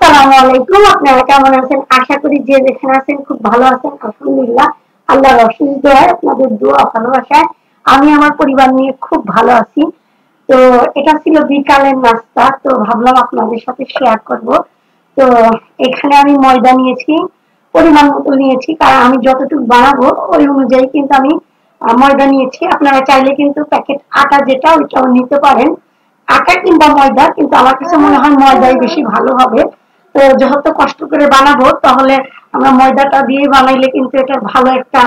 আসসালামু আলাইকুম। আপনারা কেমন আছেন? আশা করি যে যেখানে আছেন খুব ভালো আছেন। আলহামদুলিল্লাহ, আল্লাহর অশেষ দয়ায়, আপনাদের দোয়া ভালোবাসায় আমি আমার পরিবার নিয়ে খুব ভালো আছি। তো এটা ছিল বিকালের নাস্তা, তো ভাবলাম আপনাদের সাথে শেয়ার করব। তো এখানে আমি ময়দা নিয়েছি, পরিমাণ মতো নিয়েছি, কারণ আমি যতটুকু বানাবো ওই অনুযায়ী কিন্তু আমি ময়দা নিয়েছি। আপনারা চাইলে কিন্তু প্যাকেট আটা যেটা ওইটাও নিতে পারেন, আটা কিংবা ময়দা, কিন্তু আমার কাছে মনে হয় ময়দাই বেশি ভালো হবে। তো যেহেতু কষ্ট করে বানাবো, তাহলে আমরা ময়দাটা দিয়ে বানাইলে কিন্তু এটা ভালো একটা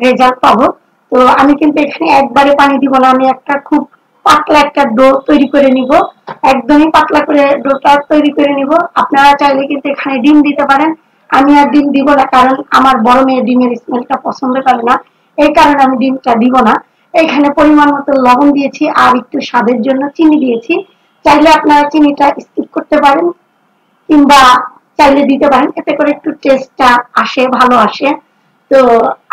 রেজাল্ট পাবো। তো আমি কিন্তু এখানে একবারে পানি দিব না, আমি একটা খুব পাতলা একটা ডো তৈরি করে নিব। একদমই পাতলা করে ডোটা তৈরি করে নিব। আপনারা চাইলে কিন্তু এখানে ডিম দিতে পারেন। আমি আর ডিম দিব না, কারণ আমার বড় মেয়ে ডিমের স্মেলটা পছন্দ করে না, এই কারণে আমি ডিমটা দিব না। এখানে পরিমাণ মতো লবণ দিয়েছি আর একটু স্বাদের জন্য চিনি দিয়েছি। চাইলে আপনারা চিনিটা স্কিপ করতে পারেন কিংবা চাইলে দিতে পারেন, এতে করে একটু টেস্টটা আসে, ভালো আসে। তো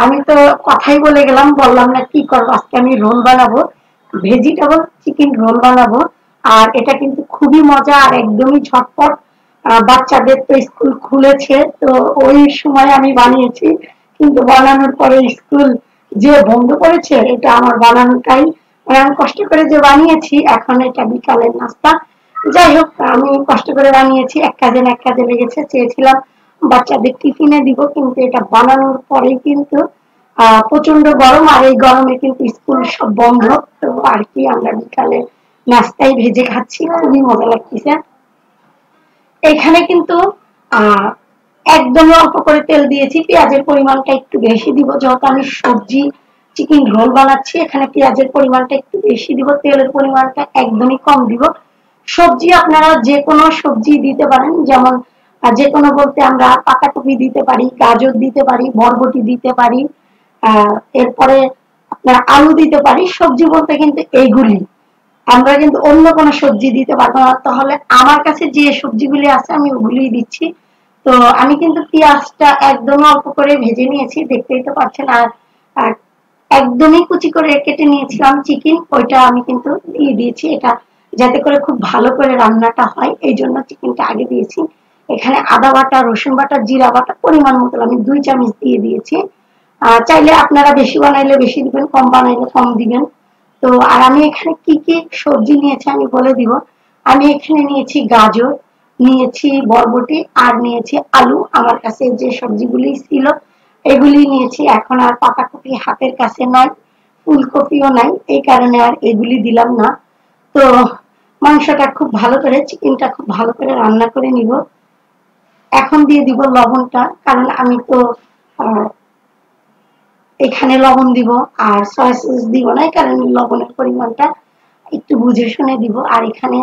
আমি তো কথাই বলে গেলাম, বললাম না কি করবো। আজকে আমি রোল বানাবো, ভেজিটেবল চিকেন রোল বানাবো। আর এটা কিন্তু খুবই মজা আর একদমই ঝটপট। বাচ্চাদের তো স্কুল খুলেছে, তো ওই সময় আমি বানিয়েছি, কিন্তু বানানোর পরে স্কুল যে বন্ধ করেছে, এটা আমার বানানোটাই আমি কষ্ট করে যে বানিয়েছি, এখন এটা বিকালের নাস্তা। যাই হোক, আমি কষ্ট করে বানিয়েছি, এক কাজে না এক কাজে লেগেছে। চেয়েছিলাম বাচ্চাদের টিফিনে দিব, কিন্তু এটা বানানোর পরেই কিন্তু প্রচন্ড গরম, আর এই গরমে কিন্তু স্কুল সব বন্ধ। তো আর কি, আমরা বিকালে নাস্তায় ভেজে খাচ্ছি, খুবই মজা লাগতেছে। এখানে কিন্তু আহ একদমই অল্প করে তেল দিয়েছি, পেঁয়াজের পরিমাণটা একটু বেশি দিব, যেহেতু আমি সবজি চিকেন রোল বানাচ্ছি। এখানে পেঁয়াজের পরিমাণটা একটু বেশি দিব, তেলের পরিমাণটা একদমই কম দিব। সবজি আপনারা যে কোনো সবজি দিতে পারেন, যেমন যে কোনো বলতে আমরা পাতাকপি দিতে পারি, গাজর দিতে পারি, বরবটি দিতে পারি, এরপরে আপনার আলু দিতে পারি। সবজি বলতে কিন্তু এইগুলি, আমরা কিন্তু অন্য কোনো সবজি দিতে পারবো না। তাহলে আমার কাছে যে সবজিগুলি আছে আমি ওগুলিই দিচ্ছি। তো আমি কিন্তু পেঁয়াজটা একদম অল্প করে ভেজে নিয়েছি, দেখতেই তো পাচ্ছেন। আর আর একদমই কুচি করে কেটে নিয়েছিলাম চিকেন, ওইটা আমি কিন্তু দিয়ে দিয়েছি, এটা যাতে করে খুব ভালো করে রান্নাটা হয়, এই জন্য চিকেনটা আগে দিয়েছি। এখানে আদা বাটা, রসুন বাটা, জিরা বাটা পরিমাণ মতো আমি 2 চামচ দিয়ে দিয়েছি। চাইলে আপনারা বেশি বানাইলে বেশি দিবেন, কম বানাইলে কম দিবেন। তো আর আমি এখানে কি কি সবজি নিয়েছি আমি বলে দিব। আমি এখানে নিয়েছি গাজর, নিয়েছি বরবটি, আর নিয়েছি আলু। আমার কাছে যে সবজিগুলি ছিল এগুলি নিয়েছি। এখন আর পাতাকপি হাতের কাছে নাই, ফুলকপিও নাই, এই কারণে আর এগুলি দিলাম না। তো মাংসটা খুব ভালো করে, চিকেনটা খুব ভালো করে রান্না করে নিব। এখন দিয়ে দিব লবণটা, কারণ আমি তো আহ, এখানে লবণ দিব আর সয়া সস দিব না, এই কারণে লবণের পরিমাণটা একটু বুঝে শুনে দিব। আর এখানে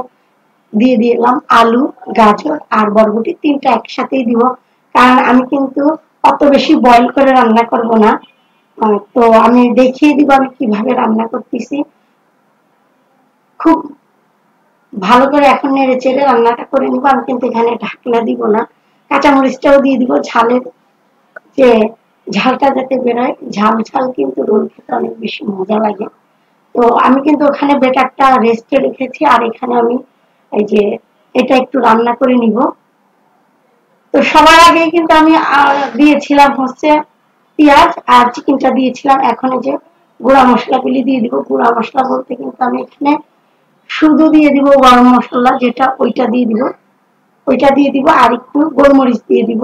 দিয়ে দিলাম আলু, গাজর আর বরবটি, তিনটা একসাথেই দিব, কারণ আমি কিন্তু অত বেশি বয়ল করে রান্না করব না। তো আমি দেখিয়ে দিব আমি কিভাবে রান্না করতেছি। খুব ভালো করে এখন নেড়ে চেড়ে রান্নাটা করে নিব। আমি কিন্তু এখানে ঢাকনা দিব না, কাঁচামরিচটাও দিয়ে দিব, ঝালের যে ঝালটা যাতে বেরোয়। ঝাল ঝাল কিন্তু রোল খেতে অনেক বেশি মজা লাগে। তো আমি কিন্তু ওখানে বেটারটা রেস্টে রেখেছি, আর এখানে আমি এই যে এটা একটু রান্না করে নিব। তো সবার আগে কিন্তু আমি দিয়েছিলাম হচ্ছে পেঁয়াজ আর চিকেনটা দিয়েছিলাম। এখন এই যে গুঁড়া মশলাগুলি দিয়ে দিব। গুঁড়া মশলা বলতে কিন্তু আমি এখানে শুধু দিয়ে দিব গরম মশলা, যেটা ওইটা দিয়ে দিব, ওইটা দিয়ে দিব, আর একটু গোলমরিচ দিয়ে দিব,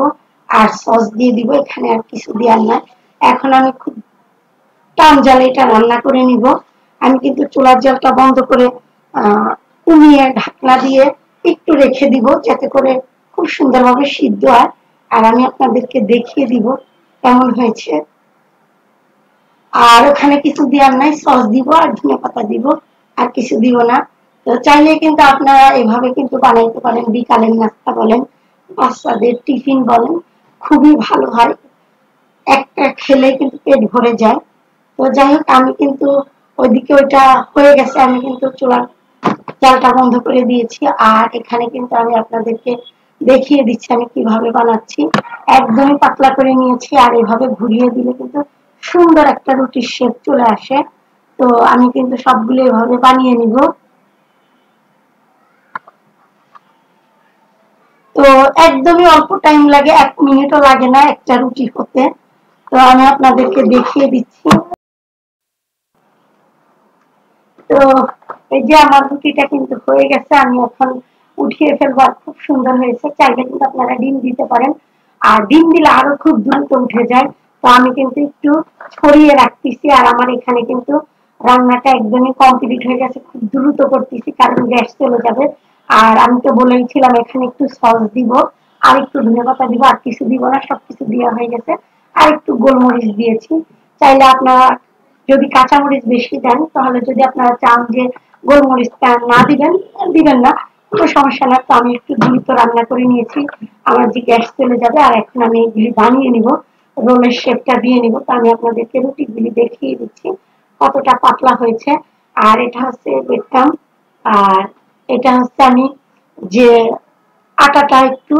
আর সস দিয়ে দিব। এখানে আর কিছু দেওয়ার নাই। এখন আমি খুব টান জালে এটা রান্না করে নিব। আমি কিন্তু চুলার জালটা বন্ধ করে কমিয়ে ঢাকনা দিয়ে একটু রেখে দিব, যাতে করে খুব সুন্দরভাবে সিদ্ধ হয়। আর আমি আপনাদেরকে দেখিয়ে দিব কেমন হয়েছে। আর ওখানে কিছু দেওয়ার নাই, সস দিব আর ধনিয়া পাতা দিব, আর কিছু দিব না। তো চাইলে কিন্তু আপনারা এভাবে কিন্তু বানাইতে পারেন, বিকালের নাস্তা বলেন, বাচ্চাদের টিফিন বলেন, খুবই ভালো হয়। একটা খেলে কিন্তু পেট ভরে যায়। তো যাই হোক, আমি কিন্তু ওইদিকে ওইটা হয়ে গেছে, আমি কিন্তু চুলার জালটা বন্ধ করে দিয়েছি। আর এখানে কিন্তু আমি আপনাদেরকে দেখিয়ে দিচ্ছি আমি কিভাবে বানাচ্ছি। একদমই পাতলা করে নিয়েছি, আর এভাবে ঘুরিয়ে দিলে কিন্তু সুন্দর একটা রুটির শেপ চলে আসে। তো আমি কিন্তু সবগুলো এভাবে বানিয়ে নিব। তো একদমই অল্প টাইম লাগে, 1 মিনিটও লাগে না একটা রুটি হতে। তো আমি আপনাদেরকে দেখিয়ে দিচ্ছি। তো এই যে আমার রুটিটা কিন্তু হয়ে গেছে, আমি এখন উঠিয়ে ফেলবো। আর খুব সুন্দর হয়েছে। চাইলে কিন্তু আপনারা ডিম দিতে পারেন, আর ডিম দিলে আরো খুব দ্রুত উঠে যায়। তো আমি কিন্তু একটু ছড়িয়ে রাখতেছি। আর আমার এখানে কিন্তু রান্নাটা একদমই কমপ্লিট হয়ে গেছে, খুব দ্রুত করতেছি কারণ গ্যাস চলে যাবে। আর আমি তো বলেইছিলাম এখানে একটু সস দিব, আর একটু ধনেপাতা দিব, আর কিছু দিব না, সবকিছু দেওয়া হয়ে গেছে। আর একটু গোলমরিচ দিয়েছি। চাইলে আপনারা যদি কাঁচামরিচ বেশি দেন, তাহলে যদি আপনারা চান যে গোলমরিচটা না দিবেন, দিবেন না, কোনো সমস্যা না। তো আমি একটু দ্রুত রান্না করে নিয়েছি, আমার যে গ্যাস চলে যাবে। আর এখন আমি এগুলি বানিয়ে নিব, রোলের শেপটা দিয়ে নিব। তো আমি আপনাদেরকে রুটিগুলি দেখিয়ে দিচ্ছি কতটা পাতলা হয়েছে। আর এটা হচ্ছে বেডটাম, আর এটা হচ্ছে আমি যে আটাটা একটু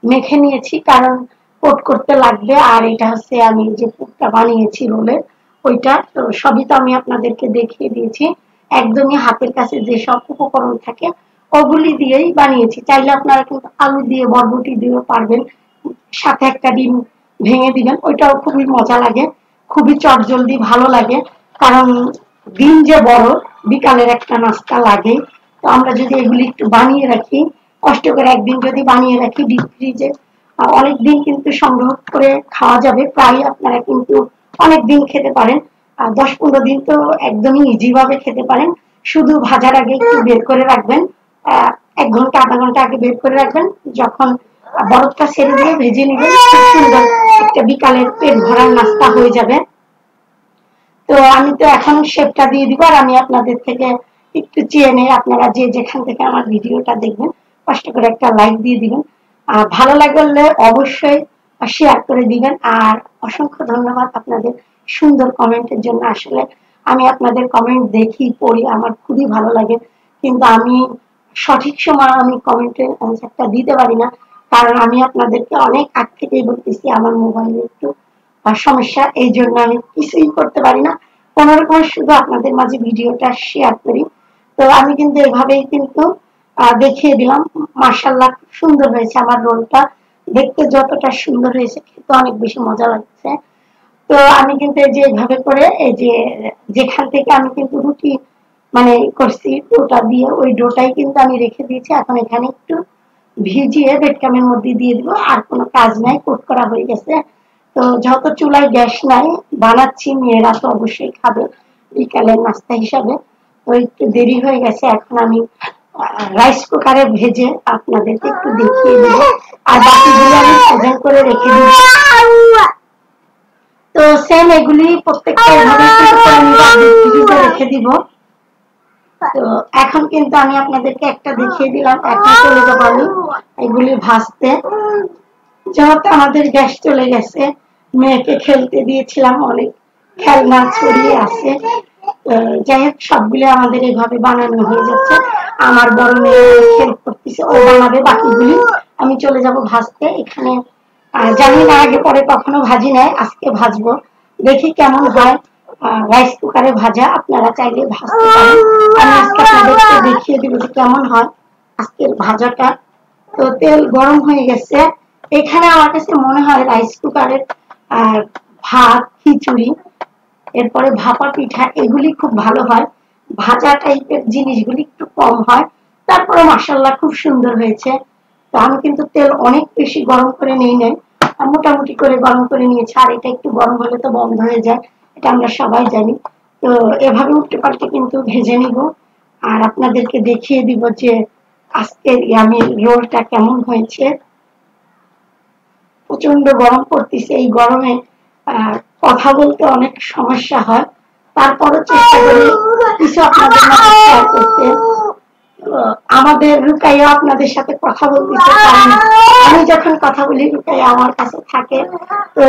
মেখে নিয়েছি কারণ কোট করতে লাগবে। আর এটা হচ্ছে আমি যে পুরটা বানিয়েছি রোলের, ওইটা। তো সবই তো আমি আপনাদেরকে দেখিয়ে দিয়েছি, একদমই হাতের কাছে যেসব উপকরণ থাকে ওগুলি দিয়েই বানিয়েছি। চাইলে আপনারা কিন্তু আলু দিয়ে বরবটি দিয়েও পারবেন, সাথে একটা ডিম ভেঙে দিবেন, ওইটাও খুবই মজা লাগে, খুবই চটজলদি ভালো লাগে। কারণ দিন যে বড়, বিকালের একটা নাস্তা লাগে। তো আমরা যদি এগুলি একটু বানিয়ে রাখি, কষ্ট করে একদিন যদি বানিয়ে রাখি ডিপ ফ্রিজে, অনেক দিন কিন্তু সংগ্রহ করে খাওয়া যাবে। প্রায় আপনারা কিন্তু অনেক দিন খেতে পারেন, 10-15 দিন তো একদমই ইজি ভাবে খেতে পারেন। শুধু ভাজার আগে একটু বের করে রাখবেন, 1 ঘন্টা আধা ঘন্টা আগে বের করে রাখবেন। যখন বরফটা ছেড়ে দিয়ে ভেজে নেবেন, খুব সুন্দর একটা বিকালের পেট ভরার নাস্তা হয়ে যাবে। তো আমি তো এখন শেপটা দিয়ে দিব। আর আমি আপনাদের থেকে একটু চেয়ে নেই, আপনারা যে যেখান থেকে আমার ভিডিওটা দেখবেন কষ্ট করে একটা লাইক দিয়ে দিবেন, আর ভালো লাগলে অবশ্যই শেয়ার করে দিবেন। আর অসংখ্য ধন্যবাদ আপনাদের সুন্দর কমেন্টের জন্য। আসলে আমি আপনাদের কমেন্ট দেখি, পড়ি, আমার খুবই ভালো লাগে, কিন্তু আমি সঠিক সময় আমি কমেন্টের অ্যান্সারটা দিতে পারি না। কারণ আমি আপনাদেরকে অনেক আগ থেকেই বলতেছি আমার মোবাইলে একটু সমস্যা, এই জন্য আমি কিছুই করতে পারি না। কোনোরকম শুধু আপনাদের মাঝে ভিডিওটা শেয়ার করি। তো আমি কিন্তু এভাবেই কিন্তু দেখিয়ে দিলাম। মাশাআল্লাহ খুব সুন্দর হয়েছে আমার রোলটা, দেখতে যতটা সুন্দর হয়েছে খেতে অনেক বেশি মজা লাগছে। তো আমি কিন্তু এই যে এইভাবে করে এই যে যেখান থেকে আমি কিন্তু রুটি মানে করছি ডোটা দিয়ে, ওই ডোটাই কিন্তু আমি রেখে দিয়েছি। এখন এখানে একটু ভিজিয়ে বেডকামের মধ্যে দিয়ে দিব, আর কোনো কাজ নাই, কোট করা হয়ে গেছে। তো যত চুলায় গ্যাস নাই, বানাচ্ছি, মেয়েরা তো অবশ্যই খাবে বিকালের নাস্তা হিসাবে। তো একটু দেরি হয়ে গেছে, এখন আমি রাইস কুকারে ভেজে আপনাদেরকে একটু দেখিয়ে দিব, আর বাকিগুলো আমি ফ্রোজেন করে রেখে দিব। তো সেম এগুলি প্রত্যেকটা এভাবে ফ্রিজে রেখে দিব। তো এখন কিন্তু আমি আপনাদেরকে একটা দেখিয়ে দিলাম, এখন চলে যাবো আমি এগুলি ভাজতে। যেহেতু আমাদের গ্যাস চলে গেছে, মেয়েকে খেলতে দিয়েছিলাম, অনেক খেলনা ছড়িয়ে আছে। যাই হোক, সবগুলো আমাদের এইভাবে বানানো হয়ে যাচ্ছে। আমার বড় মেয়ে হেল্প করতেছে, ও বানাবে বাকিগুলি, আমি চলে যাব ভাজতে। এখানে জানি না আগে পরে কখনো ভাজি নাই, আজকে ভাজবো, দেখি কেমন হয়। রাইস কুকারে ভাজা, আপনারা চাইলে ভাজতে পারেন। আমি আজকে আপনাদেরকে দেখিয়ে দিব যে কেমন হয় আজকের ভাজাটা। তো তেল গরম হয়ে গেছে। এখানে আমার কাছে মনে হয় রাইস কুকারের ভাত, খিচুড়ি, এরপরে ভাপা পিঠা, এগুলি খুব ভালো হয়। ভাজা টাইপের জিনিসগুলি একটু কম হয়। তারপরে মাশাআল্লাহ খুব সুন্দর হয়েছে। তো আমি কিন্তু তেল অনেক বেশি গরম করে নেই নাই, মোটামুটি করে গরম করে নিয়েছি। আর এটা একটু গরম হলে তো বন্ধ হয়ে যায়, এটা আমরা সবাই জানি। তো এভাবে উল্টে পাল্টে কিন্তু ভেজে নিব, আর আপনাদেরকে দেখিয়ে দিব যে আজকের ইয়ামি রোলটা কেমন হয়েছে। প্রচন্ড গরম পড়তেছে, এই গরমে কথা বলতে অনেক সমস্যা হয়, তারপরও চেষ্টা করি কিছু আপনাদের মাঝে শেয়ার করতে। আমাদের রুকাইয়া আপনাদের সাথে কথা বলতেছে, কারণ আমি যখন কথা বলি রুকাইয়া আমার কাছে থাকে। তো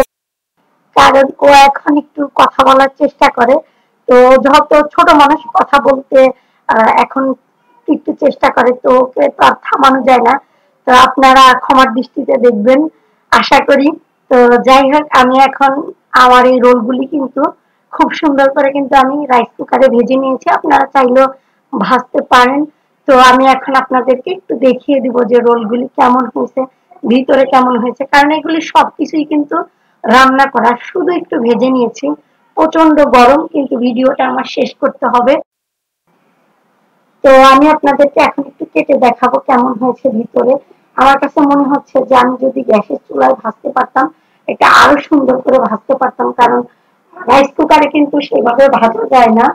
কারণ ও এখন একটু কথা বলার চেষ্টা করে। তো যত ছোট মানুষ কথা বলতে এখন একটু চেষ্টা করে, তো ওকে তো আর থামানো যায় না। তো আপনারা ক্ষমার দৃষ্টিতে দেখবেন আশা করি। তো যাই হোক, আমি এখন আমার এই রোলগুলি কিন্তু খুব সুন্দর করে কিন্তু আমি রাইস কুকারে ভেজে নিয়েছি, আপনারা চাইলেও ভাজতে পারেন। তো আমি এখন আপনাদেরকে একটু দেখিয়ে দিব যে রোলগুলি কেমন হয়েছে, ভিতরে কেমন হয়েছে, কারণ এগুলি সবকিছুই কিন্তু রান্না করা, শুধু একটু ভেজে নিয়েছি। প্রচন্ড গরম, কিন্তু ভিডিওটা আমার শেষ করতে হবে। তো আমি আপনাদেরকে এখন একটু কেটে দেখাবো কেমন হয়েছে ভিতরে। আমার কাছে মনে হচ্ছে যে আমি যদি গ্যাসের চুলায় ভাজতে পারতাম, এটা আরো সুন্দর করে ভাজতে পারতাম, কারণ রাইস কুকারে কিন্তু সেভাবে ভাজা যায় না।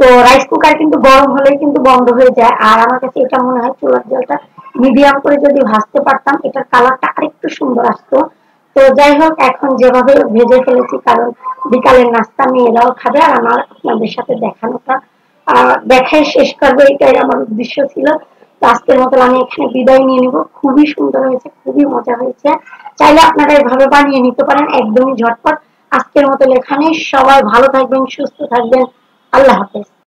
তো রাইস কুকার কিন্তু গরম হলেই কিন্তু বন্ধ হয়ে যায়। আর আমার কাছে এটা মনে হয় চুলার জলটা মিডিয়াম করে যদি ভাজতে পারতাম, এটার কালারটা আরেকটু সুন্দর আসতো। তো যাই হোক, এখন যেভাবে ভেজে ফেলেছি, কারণ বিকালের নাস্তা মেয়েরাও খাবে, আর আমার আপনাদের সাথে দেখানোটা দেখায় শেষ করবো, এটাই আমার উদ্দেশ্য ছিল। তো আজকের মতো আমি এখানে বিদায় নিয়ে নিব। খুবই সুন্দর হয়েছে, খুবই মজা হয়েছে। চাইলে আপনারা এভাবে বানিয়ে নিতে পারেন, একদমই ঝটপট। আজকের মতো এখানে সবাই ভালো থাকবেন, সুস্থ থাকবেন। আল্লাহ হাফেজ।